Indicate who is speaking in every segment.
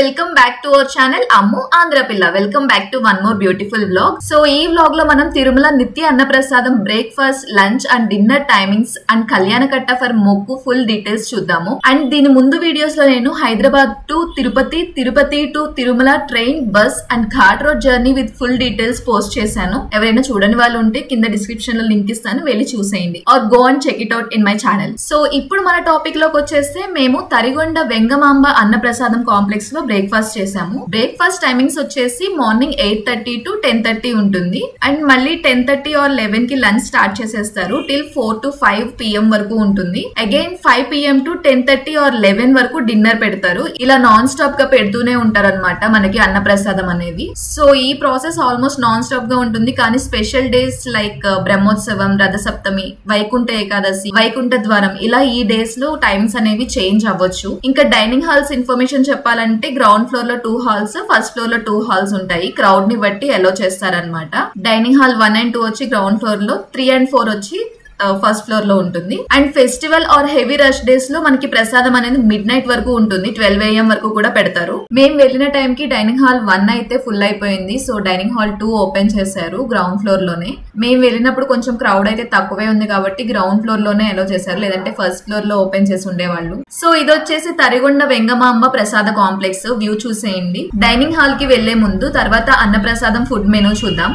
Speaker 1: Welcome back to our channel Ammu Andhrapilla. Welcome back to one more beautiful vlog. So ఈ vlog లో మనం Tirumala Nitya Annaprasadam breakfast, lunch and dinner timings and Kalyanakatta for మొక్కు full details చూద్దాము. And దీని ముందు videos లో నేను Hyderabad to Tirupati, Tirupati to Tirumala train, bus and ghat road journey with full details post చేశాను. ఎవరైనా చూడని వాళ్ళు ఉంటే కింద డిస్క్రిప్షన్ లో లింక్ ఇస్తాను, వెళ్ళి చూసేయండి or go and check it out in my channel. So ఇప్పుడు మన టాపిక్ లోకి వచ్చేస్తే మేము తరిగొండ వెంగమాంబ అన్నప్రసాదం కాంప్లెక్స్ లో బ్రేక్ఫాస్ట్ చేసాము. బ్రేక్ఫాస్ట్ టైమింగ్స్ వచ్చేసి మార్నింగ్ 8:30 to 10:30 ఉంటుంది. అండ్ మళ్ళీ 10:30 or 11 కి లంచ్ స్టార్ట్ చేసేస్తారు. టిల్ 4 to 5 PM వరకు ఉంటుంది. అగైన్ 5 PM to 10:30 or 11 వరకు డిన్నర్ పెడతారు. ఇలా నాన్ స్టాప్ గా పెడుతూనే ఉంటారు అనమాట మనకి అన్నప్రసాదం అనేది. సో ఈ ప్రాసెస్ ఆల్మోస్ట్ నాన్ స్టాప్ గా ఉంటుంది. కానీ special days like Brahmotsavam, Rathasaptami, Vaikuntha Ekadashi, Vaikuntha ద్వారం, ఇలా ఈ డేస్ లో టైమ్స్ అనేవి చేంజ్ అవ్వచ్చు. ఇంకా డైనింగ్ హాల్స్ ఇన్ఫర్మేషన్ చెప్పాలంటే గ్రౌండ్ ఫ్లోర్ లో 2 హాల్స్, ఫస్ట్ ఫ్లోర్ లో 2 హాల్స్ ఉంటాయి. క్రౌడ్ ని బట్టి అలో చేస్తారనమాట. డైనింగ్ హాల్ 1 and 2 వచ్చి గ్రౌండ్ ఫ్లోర్ లో, 3 and 4 వచ్చి ఫస్ట్ ఫ్లోర్ లో ఉంటుంది. And festival or heavy rush days లో మనకి ప్రసాదం అనేది మిడ్ నైట్ వరకు ఉంటుంది. 12 AM వరకు కూడా పెడతారు. మేము వెళ్ళిన టైం కి డైనింగ్ హాల్ 1 అయితే ఫుల్ అయిపోయింది. సో డైనింగ్ హాల్ 2 ఓపెన్ చేశారు గ్రౌండ్ ఫ్లోర్ లోనే. మేము వెళ్ళినప్పుడు కొంచెం క్రౌడ్ అయితే తక్కువే ఉంది కాబట్టి గ్రౌండ్ ఫ్లోర్ లోనే అలో చేశారు, లేదంటే ఫస్ట్ ఫ్లోర్ లో ఓపెన్ చేసి ఉండేవాళ్ళు. సో ఇది వచ్చేసి తరిగొండ వెంగమాంబ ప్రసాద కాంప్లెక్స్. వ్యూ చూసేయండి. డైనింగ్ హాల్ కి వెళ్లే ముందు తర్వాత అన్నప్రసాదం ఫుడ్ మెనూ చూద్దాం.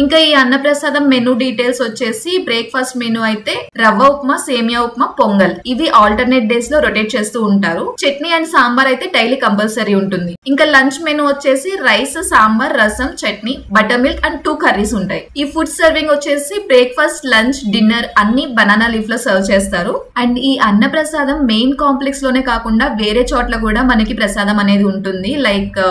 Speaker 1: ఇంకా ఈ అన్నప్రసాదం మెనూ డీటెయిల్స్ వచ్చేసి బ్రేక్ఫాస్ట్ మెనూ అయితే రవ్వ ఉప్మా, సేమియా ఉప్మా, పొంగల్, ఇవి ఆల్టర్నేట్ డేస్ లో రొటేట్ చేస్తూ ఉంటారు. చట్నీ అండ్ సాంబార్ అయితే డైలీ కంపల్సరీ ఉంటుంది. ఇంకా లంచ్ మెనూ వచ్చేసి రైస్, సాంబార్, రసం, chutney, butter milk and 2 curries ఉంటాయి. ఈ ఫుడ్ సర్వింగ్ వచ్చేసి బ్రేక్ఫాస్ట్, లంచ్, డిన్నర్ అన్ని బనానా లీఫ్ లో సర్వ్ చేస్తారు. అండ్ ఈ అన్నప్రసాదం మెయిన్ కాంప్లెక్స్ లోనే కాకుండా వేరే చోట్ల కూడా మనకి ప్రసాదం అనేది ఉంటుంది. లైక్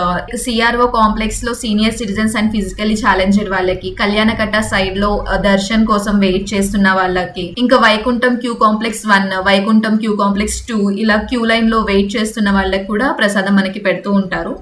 Speaker 1: సిఆర్ఓ కాంప్లెక్స్ లో senior citizens and physically challenged వాళ్ళకి, కళ్యాణకట్ట సైడ్ లో దర్శన్ కోసం వెయిట్ చేస్తున్న వాళ్ళకి, ఇంకా Vaikuntham queue complex 1, Vaikuntham queue complex 2, ఇలా క్యూ లైన్ లో వెయిట్ చేస్తున్న వాళ్ళకి కూడా ప్రసాదం మనకి పెడుతూ ఉంటారు.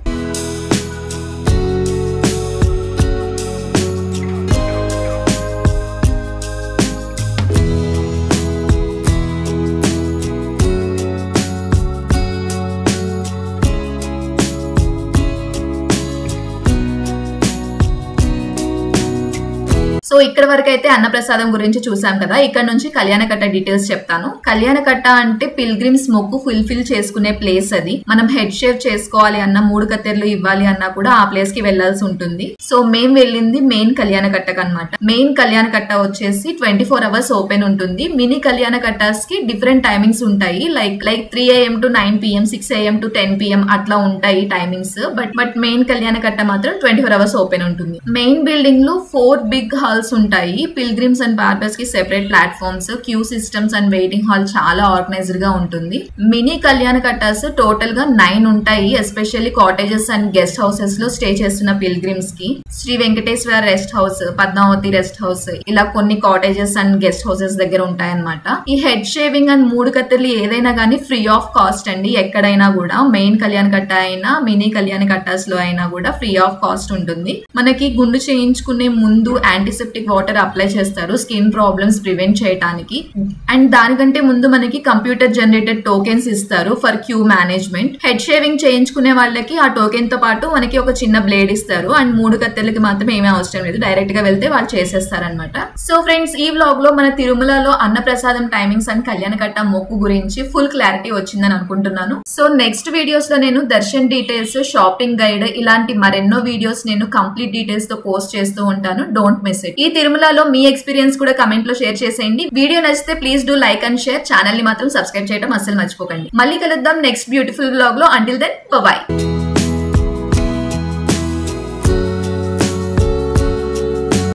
Speaker 1: సో ఇక్కడ వరకు అయితే అన్నప్రసాదం గురించి చూసాం కదా. ఇక్కడ నుంచి కళ్యాణకట్ట డీటెయిల్స్ చెప్తాను. కళ్యాణకట్ట అంటే పిల్గ్రిమ్స్ మొక్కు ఫుల్ఫిల్ చేసుకునే ప్లేస్ అది. మనం హెడ్ షేవ్ చేసుకోవాలి అన్న, 3 కత్తెర్లు ఇవ్వాలి అన్నా కూడా ఆ ప్లేస్ కి వెళ్లాల్సి ఉంటుంది. సో మేము వెళ్ళింది మెయిన్ కళ్యాణకట్టకు అనమాట. మెయిన్ కళ్యాణకట్ట వచ్చేసి 24 hours ఓపెన్ ఉంటుంది. మినీ కళ్యాణకట్టాస్ కి డిఫరెంట్ టైమింగ్స్ ఉంటాయి. Like 3 AM to 9 PM, 6 AM to 10 PM అట్లా ఉంటాయి టైమింగ్స్. బట్ మెయిన్ కళ్యాణకట్ట మాత్రం 24 hours ఓపెన్ ఉంటుంది. మెయిన్ బిల్డింగ్ లో 4 బిగ్ హాల్స్ ఉంటాయి. పిల్గ్రిమ్స్ అండ్ బార్బర్స్ కి separate platforms, queue systems and waiting hall చాలా ఆర్గనైజ్డ్ గా ఉంటుంది. మినీ కళ్యాణకట్టాస్ టోటల్ గా 9 ఉంటాయి. Especially cottages and guest houses లో స్టే చేస్తున్న పిల్గ్రిమ్స్ కి Shri Venkateswara rest house, Padmavathi rest house, ఇలా కొన్ని కాటేజెస్ అండ్ గెస్ట్ హౌసెస్ దగ్గర ఉంటాయన్నమాట. ఈ హెడ్ షేవింగ్ అండ్ 3 కత్తెర్లు ఏదైనా గానీ ఫ్రీ ఆఫ్ కాస్ట్ అండి. ఎక్కడైనా కూడా మెయిన్ కళ్యాణకట్ట అయినా మినీ కళ్యాణకట్టాస్ లో అయినా కూడా ఫ్రీ ఆఫ్ కాస్ట్ ఉంటుంది. మనకి గుండు చేయించుకునే ముందు యాంటీసెప్టిక్ వాటర్ అప్లై చేస్తారు స్కిన్ ప్రాబ్లమ్స్ ప్రివెంట్ చేయడానికి. అండ్ దానికంటే ముందు మనకి కంప్యూటర్ జనరేటెడ్ టోకెన్స్ ఇస్తారు for queue management. Head shaving చేయించుకునే వాళ్ళకి ఆ టోకెన్ తో పాటు మనకి ఒక చిన్న బ్లేడ్ ఇస్తారు. అండ్ 3 కత్తెర్లకి మాత్రం ఏమీ అవసరం లేదు, డైరెక్ట్ గా వెళ్తే వాళ్ళు చేసేస్తారనమాట. సో ఫ్రెండ్స్, ఈ వ్లాగ్ లో మన తిరుమలలో అన్నప్రసాదం టైమింగ్స్ అండ్ కళ్యాణకట్ట మొక్కు గురించి ఫుల్ క్లారిటీ వచ్చిందని అనుకుంటున్నాను. సో నెక్స్ట్ వీడియోస్ లో నేను దర్శన్ డీటెయిల్స్, షాపింగ్ గైడ్, ఇలాంటి మరెన్నో వీడియోస్ నేను కంప్లీట్ డీటెయిల్స్ తో పోస్ట్ చేస్తూ ఉంటాను. Don't miss it. ఈ తిరుమలలో మీ ఎక్స్పీరియన్స్ కూడా కమెంట్ లో షేర్ చేసేయండి. వీడియో నచ్చితే please do like and share. Channel ని మాత్రం సబ్స్క్రైబ్ చేయడం అస్సలు మర్చిపోకండి. మళ్ళీ కలుద్దాం నెక్స్ట్ బ్యూటిఫుల్ వ్లాగ్ లో. Until then by.